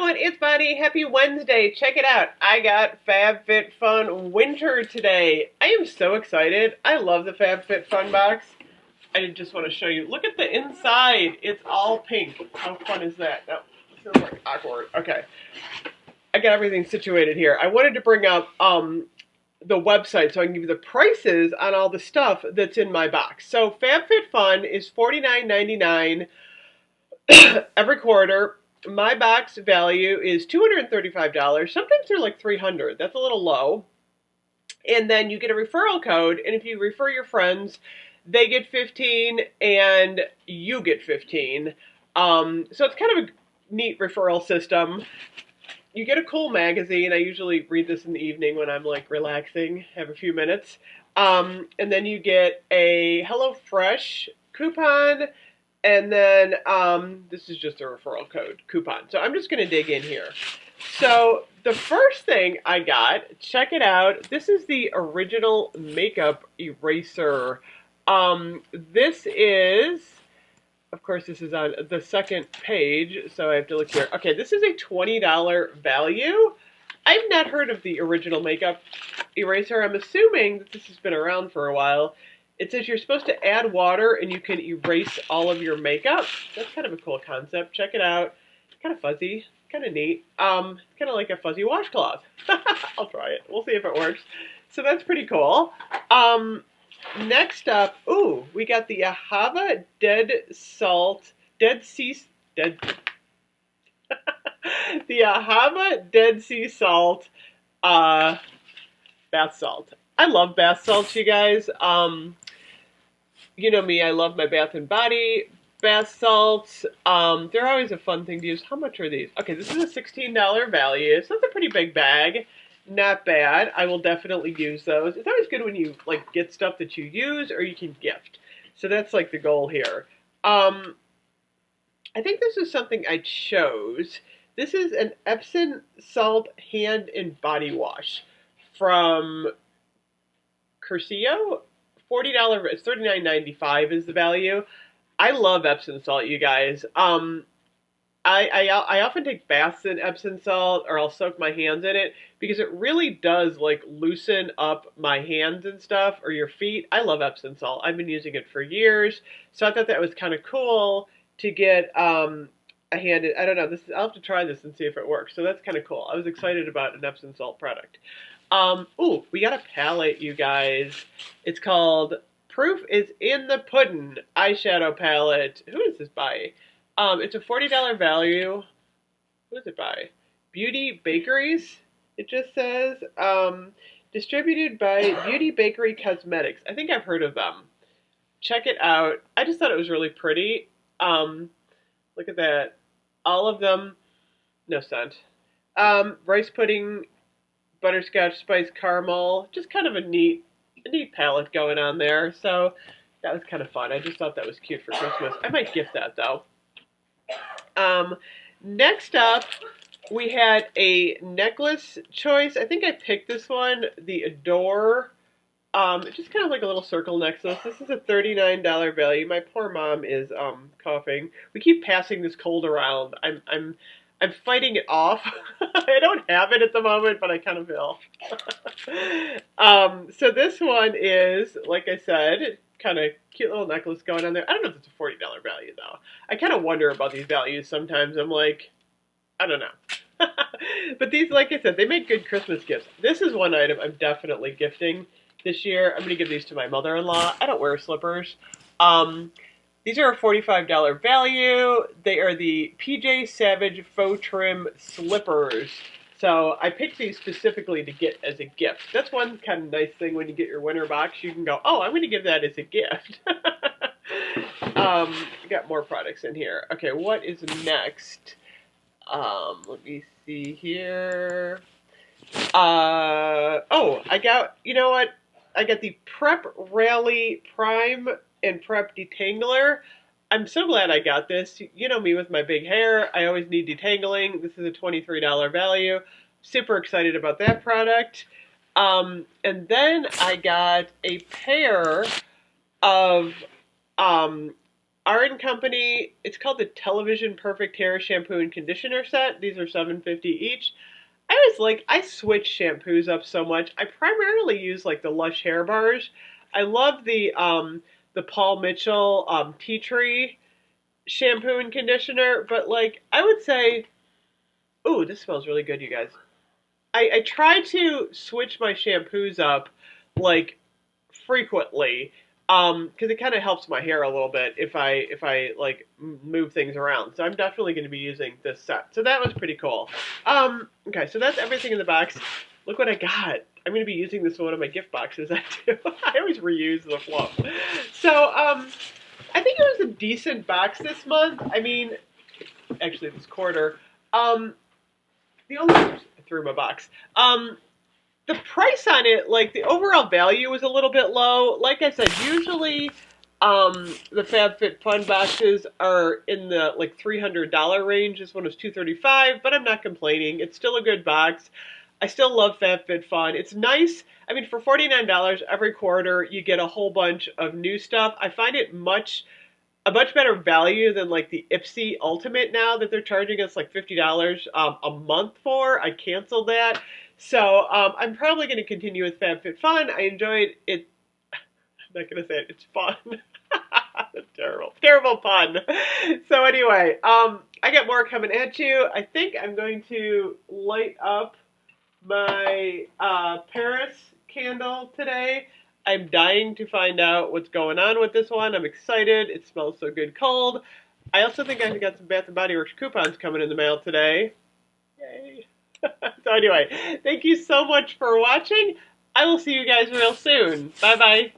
FabFitFun, it's Bonnie. Happy Wednesday. Check it out. I got FabFitFun Winter today. I am so excited. I love the FabFitFun box. I just want to show you. Look at the inside. It's all pink. How fun is that? No, it's gonna look awkward. Okay. I got everything situated here. I wanted to bring up the website so I can give you the prices on all the stuff that's in my box. So FabFitFun is $49.99 every quarter. My box value is $235. Sometimes they're like $300. That's a little low. And then you get a referral code, and if you refer your friends, they get 15 and you get 15. So it's kind of a neat referral system. You get a cool magazine. I usually read this in the evening when I'm like relaxing, have a few minutes. And then you get a HelloFresh coupon. And then this is just a referral code coupon. So I'm just going to dig in here. So the first thing I got, check it out. This is the original makeup eraser. This is, of course, this is on the second page. So I have to look here. Okay, this is a $20 value. I've not heard of the original makeup eraser. I'm assuming that this has been around for a while. It says you're supposed to add water and you can erase all of your makeup. That's kind of a cool concept. Check it out. It's kind of fuzzy. It's kind of neat. It's kind of like a fuzzy washcloth. I'll try it. We'll see if it works. So that's pretty cool. Next up, we got the Ahava the Ahava Dead Sea Salt bath salt. I love bath salts, you guys. You know me, I love my Bath & Body bath salts. They're always a fun thing to use. How much are these? Okay, this is a $16 value, so that's a pretty big bag. Not bad. I will definitely use those. It's always good when you like get stuff that you use or you can gift. So that's like the goal here. I think this is something I chose. This is an Epson Salt hand and body wash from Curcio. $40, it's $39.95 is the value. I love Epsom salt, you guys. I often take baths in Epsom salt, or I'll soak my hands in it because it really does like loosen up my hands and stuff, or your feet. I love Epsom salt. I've been using it for years, so I thought that was kind of cool to get a hand. I don't know. I'll have to try this and see if it works. So that's kind of cool. I was excited about an Epsom salt product. We got a palette, you guys. It's called Proof is in the Puddin' eyeshadow palette. Who is this by? It's a $40 value. Who is it by? Beauty Bakeries. It just says, distributed by Beauty Bakery Cosmetics. I think I've heard of them. Check it out. I just thought it was really pretty. Look at that. All of them, no scent. Rice pudding, butterscotch spice caramel, just kind of a neat palette going on there. So that was kind of fun. I just thought that was cute for Christmas. I might gift that though. Next up, we had a necklace choice. I think I picked this one, the Adore. It's just kind of like a little circle necklace. This is a $39 value. My poor mom is coughing. We keep passing this cold around. I'm fighting it off. I don't have it at the moment, but I kind of will. So this one is, like I said, kind of cute little necklace going on there. I don't know if it's a $40 value, though. I kind of wonder about these values sometimes. I'm like, I don't know. But these, like I said, they make good Christmas gifts. This is one item I'm definitely gifting this year. I'm going to give these to my mother-in-law. I don't wear slippers. These are a $45 value. They are the PJ Savage Faux Trim Slippers. So I picked these specifically to get as a gift. That's one kind of nice thing when you get your winter box. You can go, oh, I'm going to give that as a gift. Got more products in here. Okay, what is next? Let me see here. I got, you know what? I got the Prep Rally Prime and Prep Detangler. I'm so glad I got this. You know me with my big hair. I always need detangling. This is a $23 value. Super excited about that product. And then I got a pair of R& Company. It's called the Television Perfect Hair Shampoo and Conditioner Set. These are $7.50 each. I switch shampoos up so much. I primarily use like the Lush hair bars. I love the Paul Mitchell Tea Tree shampoo and conditioner, but like I would say, ooh, this smells really good, you guys. I try to switch my shampoos up like frequently, because it kind of helps my hair a little bit if I like move things around. So I'm definitely going to be using this set. So that was pretty cool. Okay, so that's everything in the box. Look what I got. I'm going to be using this in one of my gift boxes. I do. I always reuse the fluff. So I think it was a decent box this month. I mean, actually this quarter. The only I threw my box. The price on it, like the overall value was a little bit low. Like I said, usually the FabFitFun boxes are in the like $300 range. This one was $235, but I'm not complaining. It's still a good box. I still love FabFitFun. It's nice. I mean, for $49 every quarter, you get a whole bunch of new stuff. I find it a much better value than like the Ipsy Ultimate now that they're charging us like $50 a month for. I canceled that. So I'm probably going to continue with FabFitFun. I enjoyed it. I'm not going to say it. It's fun. Terrible pun. So anyway, I got more coming at you. I think I'm going to light up my Paris candle today. I'm dying to find out what's going on with this one. I'm excited. It smells so good cold. I also think I've got some Bath & Body Works coupons coming in the mail today. Yay. So anyway, thank you so much for watching. I will see you guys real soon. Bye-bye.